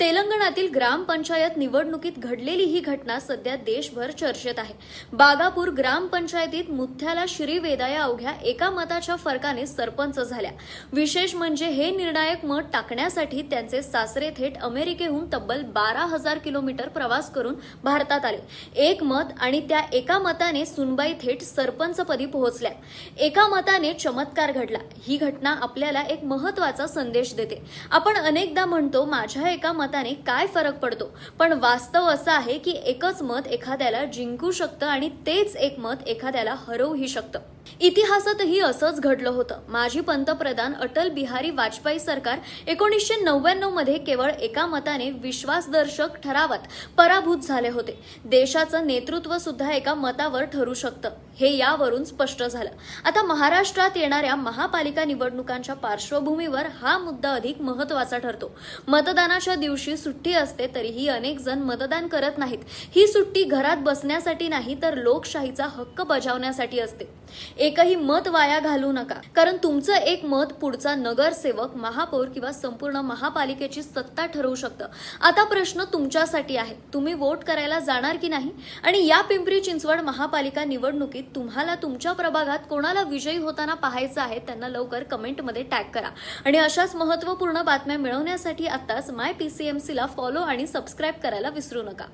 तेलंगणातील ग्रामपंचायत निवडणुकीत घडलेली ही घटना सध्या देशभर चर्चेत आहे। बागापूर ग्रामपंचायतीत मुथ्याला श्रीवेदा या अवघ्या एका मताच्या फरकाने सरपंच झाल्या। विशेष म्हणजे हे निर्णायक मत टाकण्यासाठी त्यांचे सासरे थेट अमेरिकेहून तब्बल 12,000 किलोमीटर प्रवास करून भारतात आले। एक मत आणि त्या एका मताने सुनबाई थेट सरपंचपदी पोहोचल्या। एका मताने चमत्कार घडला। ही घटना आपल्याला एक महत्त्वाचा संदेश देते। आपण अनेकदा म्हणतो माझ्या एका मताने काय फरक पडतो, पण वास्तव असं आहे की एकच मत एखाद्याला जिंकू शकतं आणि तेच एक मत एखाद्याला हरवूही शकतं। इतिहासातही असंच घडलं होतं। माजी पंतप्रधान अटल बिहारी वाजपेयी सरकार 1999 मध्ये केवळ एका मताने विश्वासदर्शक ठरावात पराभूत झाले होते। देशाचं नेतृत्व सुद्धा एका मतावर ठरू शकतं, हे यावरून स्पष्ट झालं। आता महाराष्ट्रात येणाऱ्या महापालिका निवडणुकांच्या पार्श्वभूमीवर हा मुद्दा अधिक महत्त्वाचा ठरतो। मतदानाच्या दिवशी सुट्टी असते तरीही अनेक जण मतदान करत नाहीत। ही सुट्टी घरात बसण्यासाठी नाही तर लोकशाहीचा हक्क बजावण्यासाठी असते। एकही मत वाया घालू नका, कारण तुमचं एक मत पुढचा नगरसेवक, महापौर किंवा संपूर्ण महापालिकेची सत्ता ठरवू शकतं। आता प्रश्न तुमच्यासाठी आहे, तुम्ही वोट करायला जाणार की नाही? आणि या पिंपरी चिंचवड महापालिका निवडणुकीत तुम्हाला तुमच्या प्रभागात कोणाला विजयी होताना पाहायचं आहे त्यांना लवकर कमेंटमध्ये टॅग करा। आणि अशाच महत्त्वपूर्ण बातम्या मिळवण्यासाठी आताच माय PCMC ला फॉलो आणि सबस्क्राइब करायला विसरू नका।